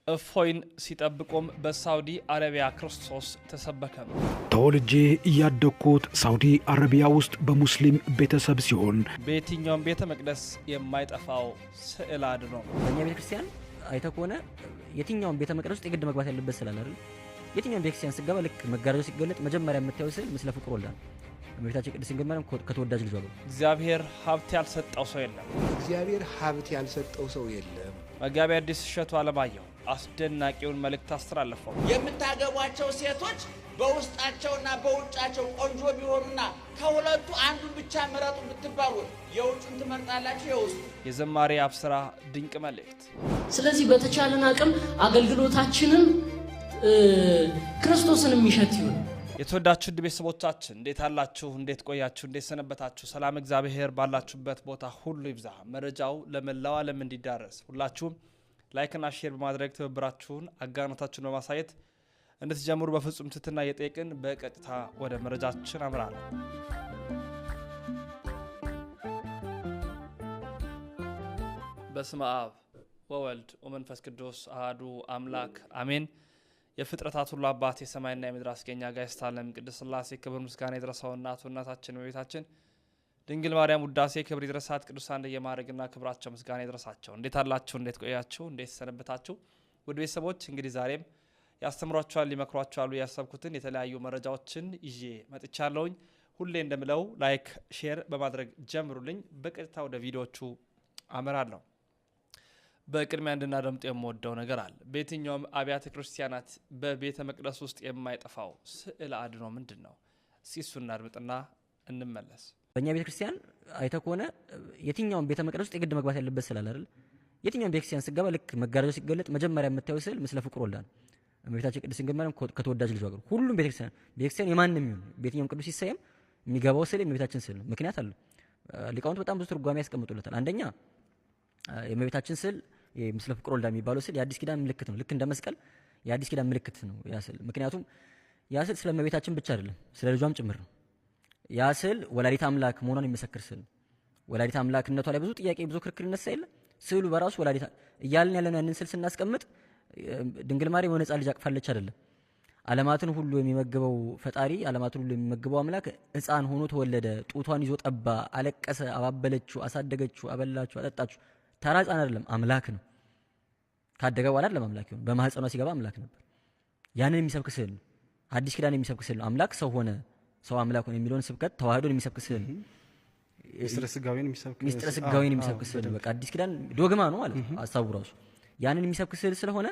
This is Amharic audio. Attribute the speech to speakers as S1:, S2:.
S1: እፎይን ሲጠብቁም በሳውዲ አረቢያ ክርስቶስ ተሰበከ።
S2: ተወልጄ ያደግኩት ሳውዲ አረቢያ ውስጥ በሙስሊም ቤተሰብ ሲሆን
S1: በየትኛውም ቤተ መቅደስ የማይጠፋው ስዕል አድኖ
S3: በእኛ ቤተክርስቲያን አይተኮነ የትኛውም ቤተ መቅደስ ውስጥ የግድ መግባት ያለበት ስላል አይደል? የትኛውም ቤተክርስቲያን ሲገባ ልክ መጋረጃው ሲገለጥ መጀመሪያ የምታየው ስዕል ምስለ ፍቁር ወልዳ እመቤታችን ቅድስት ድንግል ማርያም ከተወዳጅ ልጇ ጋር።
S1: እግዚአብሔር ሀብት ያልሰጠው ሰው የለም።
S4: እግዚአብሔር ሀብት ያልሰጠው ሰው የለም።
S1: መጋቢ አዲስ እሸቱ አለማየሁ አስደናቂውን መልእክት አስተላልፈው
S5: የምታገቧቸው ሴቶች በውስጣቸውና በውጫቸው ቆንጆ ቢሆኑና ከሁለቱ አንዱን ብቻ ምረጡ ብትባሉ የውጭን ትመርጣላችሁ የውስጡ?
S1: የዘማሪ አብስራ ድንቅ መልእክት።
S6: ስለዚህ በተቻለን አቅም አገልግሎታችንን ክርስቶስን የሚሸት ይሁን።
S1: የተወዳችሁ ቤተሰቦቻችን እንዴት አላችሁ? እንዴት ቆያችሁ? እንዴት ሰነበታችሁ? ሰላም እግዚአብሔር ባላችሁበት ቦታ ሁሉ ይብዛ። መረጃው ለመላው ዓለም እንዲዳረስ ሁላችሁም ላይክና ሼር በማድረግ ትብብራችሁን አጋርነታችሁን በማሳየት እንድትጀምሩ በፍጹም ትህትና እየጠየቅን በቀጥታ ወደ መረጃችን አምራለን። በስመ አብ ወወልድ ወመንፈስ ቅዱስ አሐዱ አምላክ አሜን። የፍጥረታት ሁሉ አባት የሰማይና የምድር አስገኛ ጋይስት ዓለም ቅድስት ሥላሴ ክብር ምስጋና ይድረሰው። እናታችን እመቤታችን ድንግል ማርያም ውዳሴ ክብር ይድረሳት። ቅዱሳን እንደየማዕረግና ክብራቸው ምስጋና ይድረሳቸው። እንዴት አላችሁ? እንዴት ቆያችሁ? እንዴት ሰነበታችሁ? ውድ ቤተሰቦች እንግዲህ ዛሬም ያስተምሯችኋል፣ ሊመክሯችኋል ያሰብኩትን የተለያዩ መረጃዎችን ይዤ መጥቻለሁኝ። ሁሌ እንደምለው ላይክ ሼር በማድረግ ጀምሩልኝ። በቀጥታ ወደ ቪዲዮቹ አመራለሁ። በቅድሚያ እንድናደምጥ የምወደው ነገር አለ። በየትኛውም አብያተ ክርስቲያናት በቤተ መቅደስ ውስጥ የማይጠፋው ስዕል አድኖ ምንድን ነው? እስኪ እሱን እናድምጥና እንመለስ።
S3: በእኛ ቤተክርስቲያን አይተኮነ የትኛውም ቤተ መቅደስ ውስጥ የግድ መግባት ያለበት ስላል አይደል? የትኛውም ቤተክርስቲያን ሲገባ ልክ መጋረጃው ሲገለጥ መጀመሪያ የምታየው ስዕል ምስለ ፍቁር ወልዳ እመቤታችን ቅድስት ድንግል ማርያም ከተወዳጅ ልጇ ጋር። ሁሉም ቤተክርስቲያን የማንም ይሁን በየትኛውም ቅዱስ ሲሰየም የሚገባው ስዕል የእመቤታችን ስዕል ነው። ምክንያት አለ። ሊቃውንት በጣም ብዙ ትርጓሜ ያስቀምጡለታል። አንደኛ የእመቤታችን ስዕል ምስለ ፍቁር ወልዳ የሚባለው ስዕል የአዲስ ኪዳን ምልክት ነው። ልክ እንደ መስቀል የአዲስ ኪዳን ምልክት ነው ያ ስዕል። ምክንያቱም ያ ስዕል ስለ እመቤታችን ብቻ አይደለም ስለ ልጇም ጭምር ነው። ያ ስዕል ወላዲተ አምላክ መሆኗን የሚመሰክር ስዕል። ወላዲተ አምላክነቷ ላይ ብዙ ጥያቄ ብዙ ክርክር ይነሳ የለ። ስዕሉ በራሱ ወላዲተ እያልን ያለነው ያንን ስዕል ስናስቀምጥ ድንግል ማርያም የሆነ ሕፃን ልጅ አቅፋለች አይደለም። ዓለማትን ሁሉ የሚመግበው ፈጣሪ ዓለማትን ሁሉ የሚመግበው አምላክ ሕፃን ሆኖ ተወለደ። ጡቷን ይዞ ጠባ፣ አለቀሰ፣ አባበለችው፣ አሳደገችው፣ አበላችው፣ አጠጣችው። ተራ ሕፃን አይደለም አምላክ ነው። ካደገ በኋላ አይደለም አምላክ ይሁን፣ በማህፀኗ ሲገባ አምላክ ነበር። ያንን የሚሰብክ ስዕል ነው። አዲስ ኪዳን የሚሰብክ ስዕል ነው። አምላክ ሰው ሆነ፣ ሰው አምላክ ሆነ የሚለውን ስብከት ተዋህዶን የሚሰብክ ስዕል ነው።
S2: ሚስጥረ ስጋዌን
S3: የሚሰብክ ስዕል ነው። በቃ አዲስ ኪዳን ዶግማ ነው ማለት ነው ሐሳቡ ራሱ። ያንን የሚሰብክ ስዕል ስለሆነ